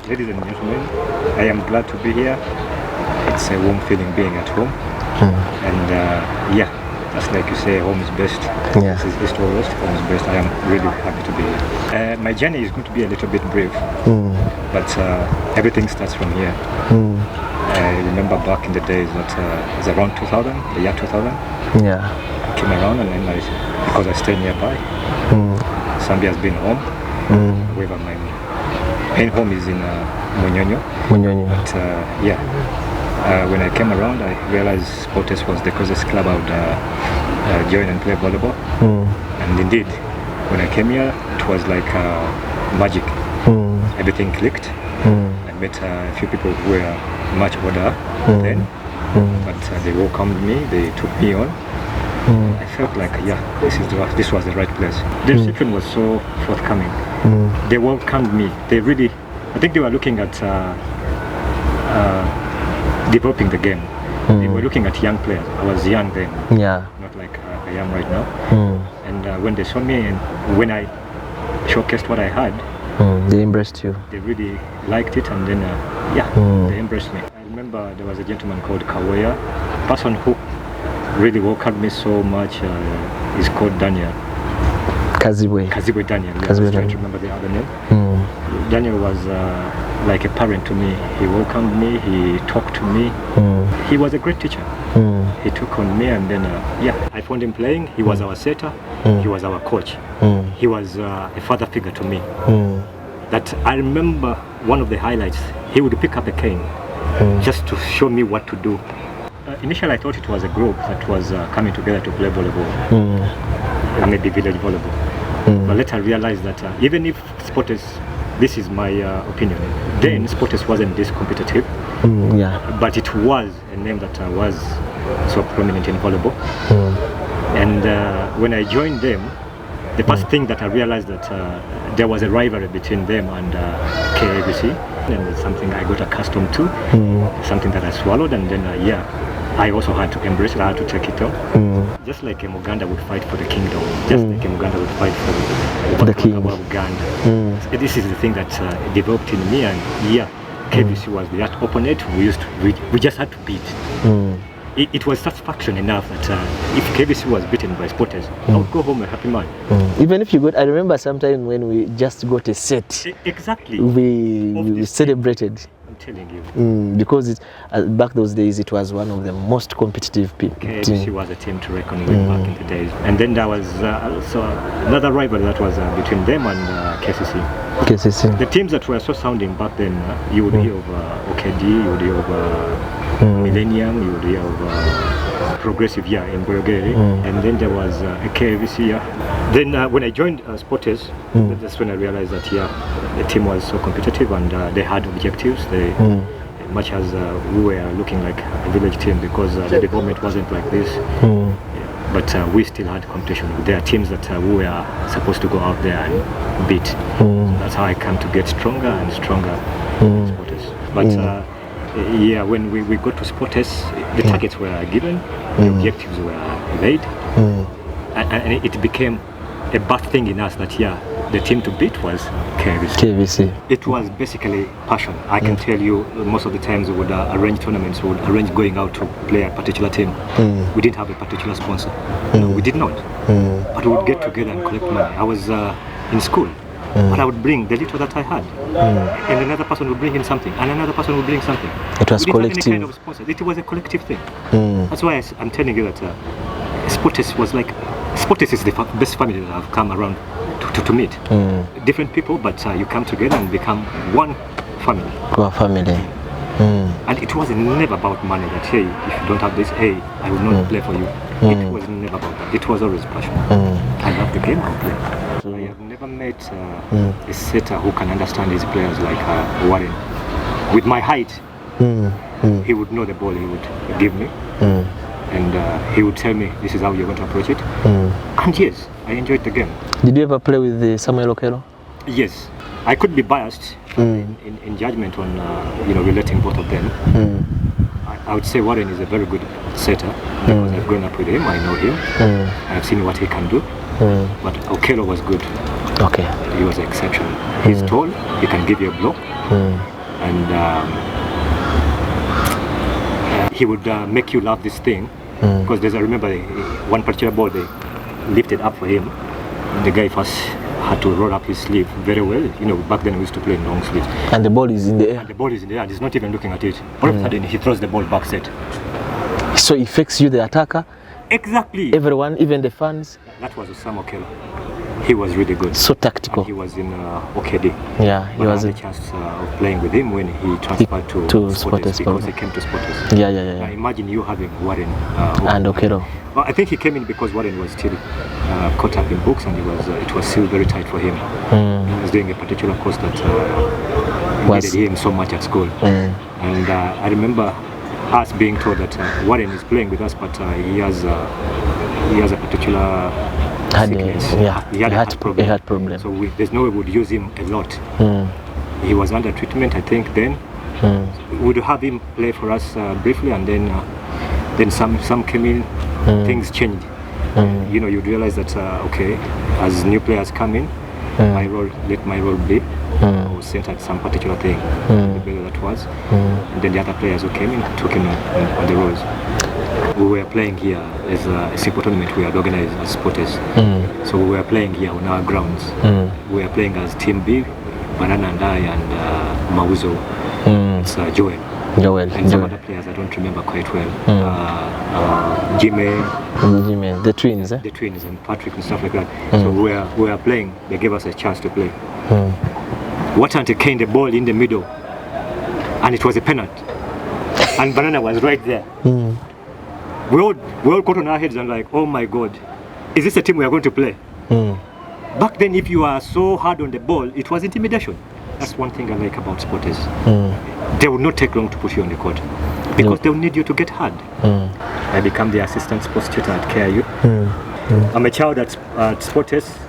Ladies and gentlemen, I am glad to be here. It's a warm feeling being at home. And yeah, just like you say, home is best. Yeah. This is East or West, home is best. I am really happy to be here. My journey is going to be a little bit brief, but everything starts from here. I remember back in the days that it was around 2000, the year 2000. Yeah. I came around and then because I stay nearby, Zambia has been home. However, my main home is in Munyonyo. But yeah, when I came around, I realized Sportes was the closest club I would join and play volleyball. And indeed, when I came here, it was like magic. Everything clicked. I met a few people who were much older then, but they welcomed me, they took me on. I felt like, yeah, this was the right place. The reception was so forthcoming. They welcomed me. They really, I think they were looking at developing the game. They were looking at young players. I was young then, not like I am right now. And when they saw me and when I showcased what I had, they embraced you. They really liked it, and then yeah, they embraced me. I remember there was a gentleman called Kawaya. The person who really welcomed me so much is called Daniel. Kazibwe Daniel. Yeah, I was trying to remember the other name. Daniel was like a parent to me. He welcomed me, he talked to me. He was a great teacher. He took on me, and then yeah, I found him playing. He was our setter, he was our coach. He was a father figure to me. That I remember one of the highlights, he would pick up a cane just to show me what to do. Initially I thought it was a group that was coming together to play volleyball, maybe village volleyball. But later I realized that even if Sportes, this is my opinion, then Sportes wasn't this competitive, but it was a name that was so prominent in volleyball. And when I joined them, the first thing that I realized that there was a rivalry between them and KABC, and it's something I got accustomed to, something that I swallowed, and then yeah, I also had to embrace it, I had to take it on. Just like a Muganda would fight for the kingdom, just like a Muganda would fight for the king of Uganda. So this is the thing that developed in me, and yeah, KBC was the opponent we just had to beat. It was satisfaction enough that if KBC was beaten by Sportes, I would go home a happy man. Even if you got, I remember sometime when we just got a set. Exactly. We celebrated. I'm telling you. Because back those days it was one of the most competitive teams. KBC was a team to reckon with back in the days. And then there was also another rivalry that was between them and KCC. The teams that were so sounding back then, you would hear of OKD, you would hear of Millennium, you would hear of Progressive in Boyogeri, and then there was a KVC. Then when I joined Sportes, that's when I realized that the team was so competitive and they had objectives. Much as we were looking like a village team because the development wasn't like this, but we still had competition. There are teams that we were supposed to go out there and beat. So that's how I come to get stronger and stronger in Sportes. But yeah, when we got to Sportes, the targets were given, the objectives were laid, and it became a bad thing in us that the team to beat was KVC. It was basically passion. I can tell you, most of the times we would arrange tournaments, we would arrange going out to play a particular team. We didn't have a particular sponsor. No, we did not. But we would get together and collect money. I was in school. But I would bring the little that I had, and another person would bring in something, and another person would bring something. It was collective. Any kind of sponsor. It was a collective thing. That's why I'm telling you that Sportes was like, Sportes is the best family that I've come around to meet. Different people, but you come together and become one family. One family. And it was never about money that, hey, if you don't have this, hey, I will not play for you. It was never about that. It was always passion. I love the game, I'll play. I have never met a setter who can understand his players like Warren. With my height, he would know the ball he would give me, and he would tell me this is how you're going to approach it. And yes, I enjoyed the game. Did you ever play with Samuel Okelo? Yes, I could be biased in judgment on relating both of them. I would say Warren is a very good setter because I've grown up with him, I know him, I've seen what he can do. But Okelo was good. Okay. He was exceptional. He's tall, he can give you a blow, and he would make you love this thing, because I remember one particular ball they lifted up for him. The guy first had to roll up his sleeve very well. You know, back then we used to play in long sleeves. And the ball is in the air. And the ball is in the air, and he's not even looking at it. All of a sudden, he throws the ball back set. So he fakes you, the attacker. Exactly. Everyone, even the fans. That was Osama Okello. He was really good. So tactical. And he was in OKD. Yeah, he was. I had a chance of playing with him when he transferred to Sporters, because he came to Sporters. Yeah. Now imagine you having Warren and Okello. Well, I think he came in because Warren was still caught up in books, and it was still very tight for him. He was doing a particular course that needed him so much at school. And I remember us being told that Warren is playing with us, but he has a particular sickness. He had a heart problem. So there's no way we would use him a lot. He was under treatment, I think. Then we would have him play for us briefly, and then some came in. Things changed. You know, you'd realize that okay, as new players come in, let my role be. I was sent at some particular thing, the better that was, and then the other players who came in took him on the roles. We were playing here as a simple tournament we had organized as Sporters. So we were playing here on our grounds. We were playing as Team B, Banana and I, and Mauzo. It's Joel. And some other players I don't remember quite well. Jimmy, the twins, The twins, and Patrick and stuff like that. So we were playing. They gave us a chance to play. Watante came the ball in the middle, and it was a penalty. And Banana was right there. We all caught on our heads and like, oh my God, is this a team we are going to play? Back then, if you are so hard on the ball, it was intimidation. That's one thing I like about Sporters. They would not take long to put you on the court, because they will need you to get hard. I became the assistant sports tutor at KIU. I'm a child at Sporters.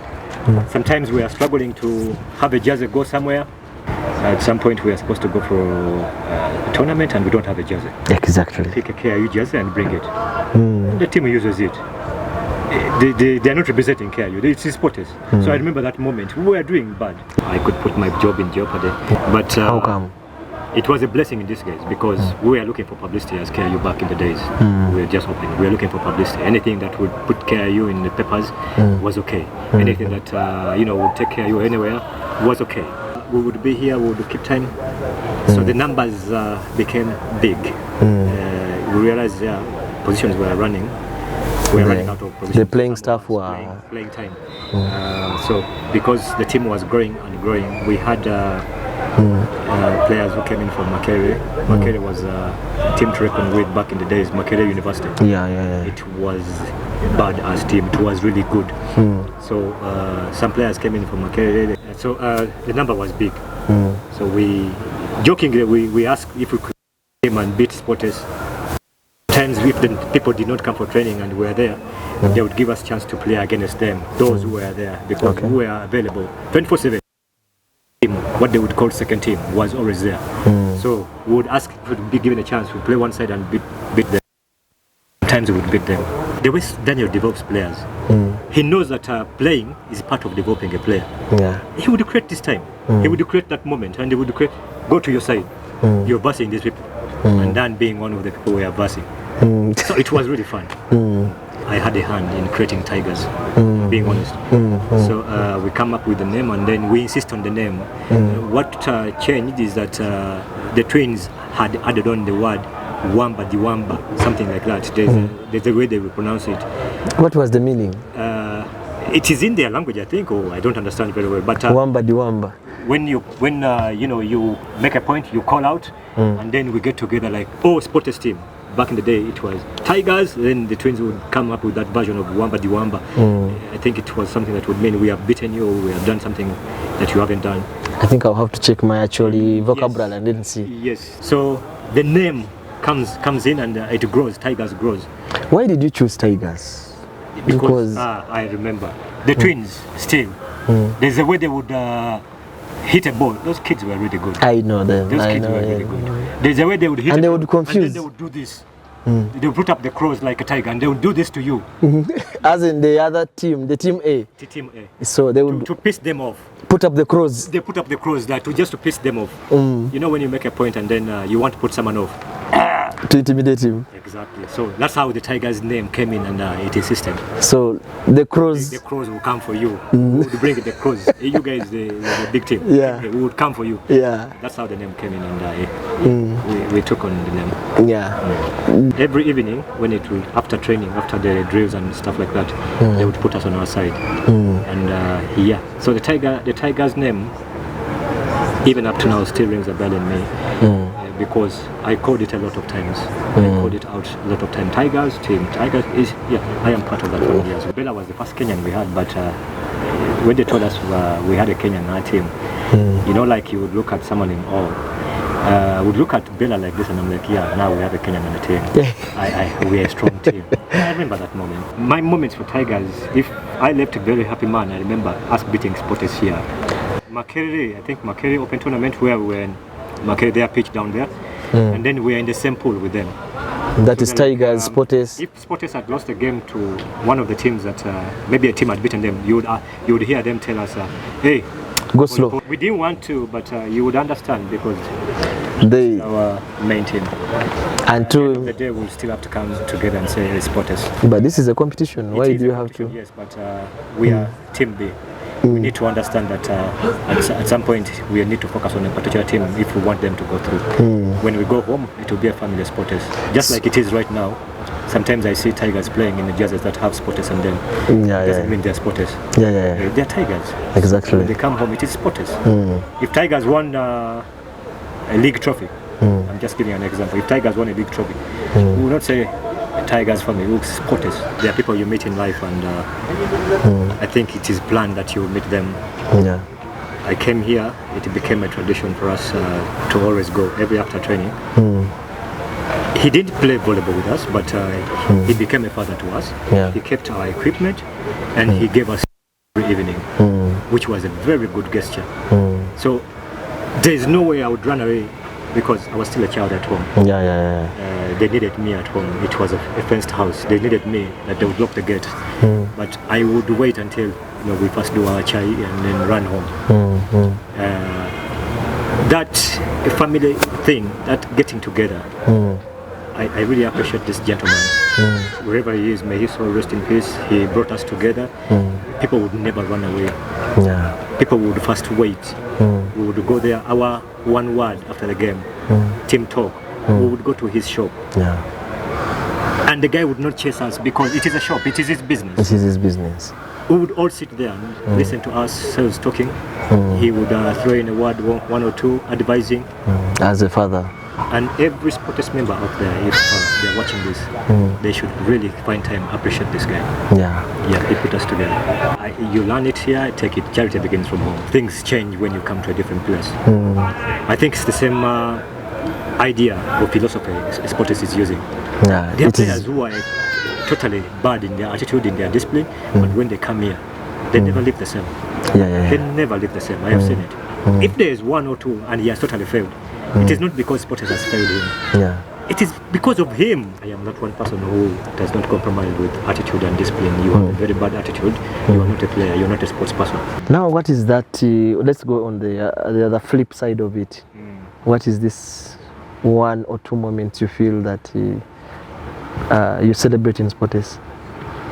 Sometimes we are struggling to have a jersey go somewhere. At some point we are supposed to go for a tournament and we don't have a jersey. Exactly. Pick a KIU jersey and bring it. The team uses it. They are not representing KIU, it's Sporters. So I remember that moment. We were doing bad. I could put my job in jeopardy. But how come? It was a blessing in disguise, because we were looking for publicity as KIU back in the days. We were just hoping. We were looking for publicity. Anything that would put KIU in the papers was okay. Anything that would take KIU anywhere was okay. We would be here, we would keep time. So the numbers became big. We realized positions were running. We were running out of positions. The playing staff were playing time. So because the team was growing and growing, we had players who came in from Makerere. Makerere was a team to reckon with back in the days. Makerere University. It was bad as team. It was really good. So some players came in from Makerere. So the number was big. So we jokingly we asked if we could come and beat Sporters. Sometimes if the people did not come for training and we were there, they would give us a chance to play against them. Those who were there, because we were available 24/7. What they would call second team was always there. So we would ask if we would be given a chance to play one side and beat them. Sometimes we would beat them. The way Daniel develops players, he knows that playing is part of developing a player. He would create this time. He would create that moment, and he would go to your side. You're versing these people, and then being one of the people we are versing. So it was really fun. I had a hand in creating Tigers, being honest. So we come up with the name, and then we insist on the name. What changed is that the twins had added on the word Wamba Diwamba, something like that. There's a way they will pronounce it. What was the meaning? It is in their language, I think. I don't understand very well. But Wamba Diwamba. When you make a point, you call out, and then we get together like, Sporters team. Back in the day, it was Tigers. Then the twins would come up with that version of Wamba Diwamba. I think it was something that would mean we have beaten you, or we have done something that you haven't done. I think I'll have to check my vocabulary and then see. Yes. So the name comes in and it grows. Tigers grows. Why did you choose Tigers? Because I remember the twins still. There's a way they would hit a ball. Those kids were really good. I know them. Those kids were really good. There's a way they would hit and they would confuse. and then they would do this. They'll put up the crows like a tiger and they'll do this to you. As in the other team, the team A. The team A. So they would To piss them off. put up the crows. They put up the crows just to piss them off. You know when you make a point and then you want to put someone off. To intimidate him. Exactly. So that's how the tiger's name came in and it is system. So the crows. The crows will come for you. We would bring the crows. You guys, the big team. Yeah. We would come for you. Yeah. That's how the name came in and we took on the name. Yeah. Every evening when after training, after the drills and stuff like that, they would put us on our side. And yeah. So the tiger's name, even up to now, still rings a bell in me. Because I called it a lot of times. I called it out a lot of times. Tigers team. Tigers is, I am part of that family as well. Bella was the first Kenyan we had, but when they told us we had a Kenyan in our team, you know, like you would look at someone in awe. I would look at Bella like this and I'm like, yeah, now we have a Kenyan on the team. We are a strong team. I remember that moment. My moments for Tigers, if I left a very happy man, I remember us beating Spotters here. I think Makere Open Tournament where we were in Makere, their pitch down there, and then we are in the same pool with them. That is Tigers, Spotters. If Spotters had lost a game to one of the teams that maybe a team had beaten them, you would hear them tell us, hey, go slow. We didn't want to, but you would understand because they our main team. And at the end of the day, we'll still have to come together and say, hey, Spotters. But this is a competition. Why do you have to? Yes, but we are Team B. We need to understand that at some point we need to focus on a particular team if we want them to go through. When we go home, it will be a family of Spotters. Just like it is right now. Sometimes I see Tigers playing in the jerseys that have Spotters and then it doesn't mean they're Spotters. They're Tigers. Exactly. So when they come home, it is Spotters. If Tigers won a league trophy, I'm just giving an example. If Tigers won a league trophy, we will not say Tigers family, we'll Spotters. They are people you meet in life, and I think it is planned that you will meet them. I came here, it became a tradition for us to always go every after training. He didn't play volleyball with us, but he became a father to us. He kept our equipment and he gave us every evening, which was a very good gesture. So there is no way I would run away because I was still a child at home. They needed me at home. It was a fenced house. They needed me, that they would lock the gate. But I would wait until we first do our chai and then run home. That family thing, that getting together, I really appreciate this gentleman. Wherever he is, may his soul rest in peace. He brought us together. People would never run away. People would first wait. We would go there, our one word after the game, team talk. We would go to his shop. And the guy would not chase us because it is a shop, it is his business. This is his business. We would all sit there and listen to us sales talking. He would throw in a word, one or two, advising. As a father. And every Spotters member out there, if they're watching this, they should really find time, appreciate this guy. He put us together. You learn it here, take it. Charity begins from home. Things change when you come to a different place. I think it's the same idea or philosophy Spotters is using. There are players who are totally bad in their attitude, in their discipline, but when they come here, they never live the same. They never live the same. I have seen it. If there is one or two and he has totally failed, it is not because Spotters has failed him. It is because of him. I am not one person who does not compromise with attitude and discipline. You have a very bad attitude. You are not a player. You are not a sports person. Now, what is that? Let's go on the other flip side of it. What is this one or two moments you feel that you celebrate in Spotters?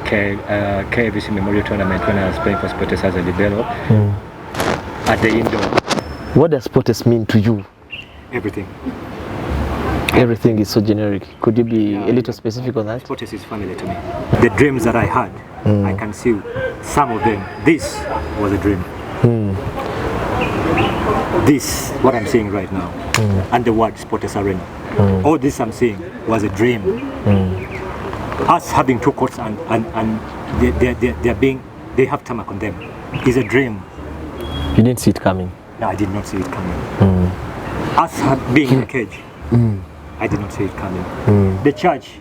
KVC Memorial Tournament when I was playing for Spotters as a libero at the indoor. What does Spotters mean to you? Everything. Everything is so generic. Could you be a little specific on that? Spotters is family to me. The dreams that I had, I can see some of them. This was a dream. This, what I'm seeing right now, and the word Spotters Arena. All this I'm seeing was a dream. Us having two courts and they have tarmac on them is a dream. You didn't see it coming? No, I did not see it coming. Us being in a cage, I did not see it coming. The church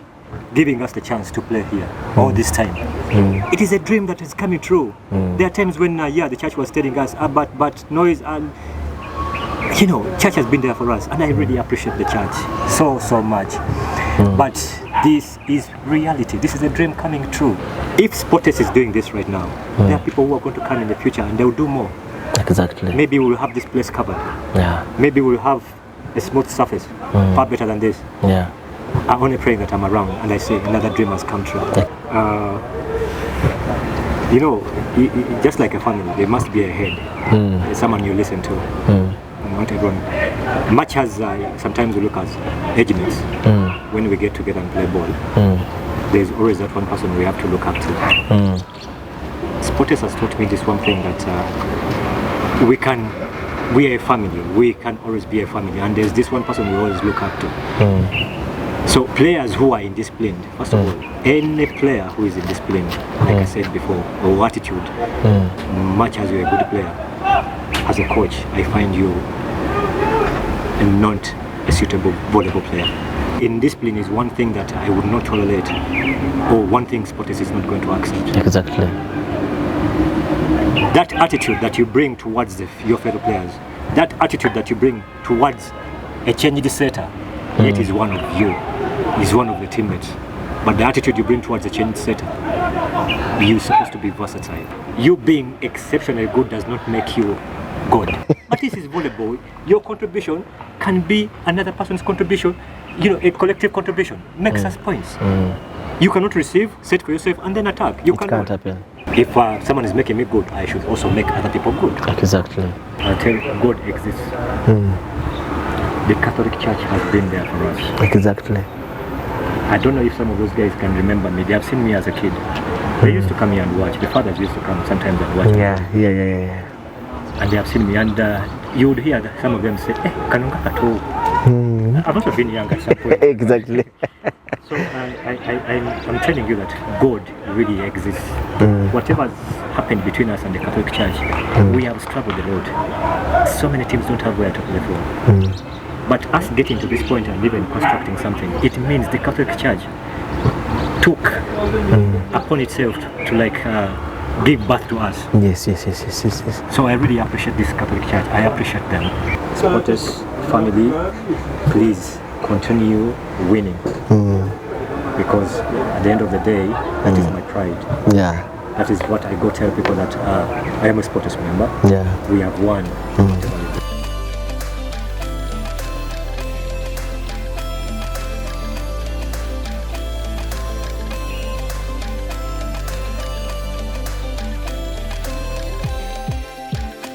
giving us the chance to play here all this time. It is a dream that is coming true. There are times when, the church was telling us, but noise and, church has been there for us. And I really appreciate the church so much. But This is reality. This is a dream coming true. If Sports is doing this right now, there are people who are going to come in the future and they will do more. Exactly. Maybe we'll have this place covered. Yeah. Maybe we'll have a smooth surface, far better than this. Yeah. I'm only praying that I'm around and I say another dream has come true. You know, just like a family, there must be a head, someone you listen to. Not everyone. Much as sometimes we look as age mates, when we get together and play ball, there's always that one person we have to look up to. Sports has taught me this one thing, that we are a family, we can always be a family, and there's this one person we always look up to. So players who are indisciplined, first of all, any player who is indisciplined, like I said before, or attitude, much as you're a good player, as a coach, I find you not a suitable volleyball player. Indiscipline is one thing that I would not tolerate, or one thing Sports is not going to accept. Exactly. That attitude that you bring towards your fellow players, that attitude that you bring towards a changed setter, it is one of you, is one of the teammates. But the attitude you bring towards a changed setter, you're supposed to be versatile. You being exceptionally good does not make you good. But this is volleyball. Your contribution can be another person's contribution. You know, a collective contribution makes us points. You cannot receive, set for yourself, and then attack. You can't happen. If someone is making me good, I should also make other people good. Exactly. I tell you, God exists. The Catholic Church has been there for us. Exactly. I don't know if some of those guys can remember me. They have seen me as a kid. They used to come here and watch. The fathers used to come sometimes and watch. Yeah. And they have seen me, and you would hear some of them say, Kanunga Kato. I've also been young at some point. Exactly. So I'm telling you that God really exists. Whatever has happened between us and the Catholic Church, we have struggled a lot. So many teams don't have where to play for. But us getting to this point and even constructing something, it means the Catholic Church took upon itself to give birth to us. Yes. So I really appreciate this Catholic Church. I appreciate them. Sports family, please continue winning. Because at the end of the day, that is my pride. Yeah. That is what I go tell people, that I am a Sports member. Yeah. We have won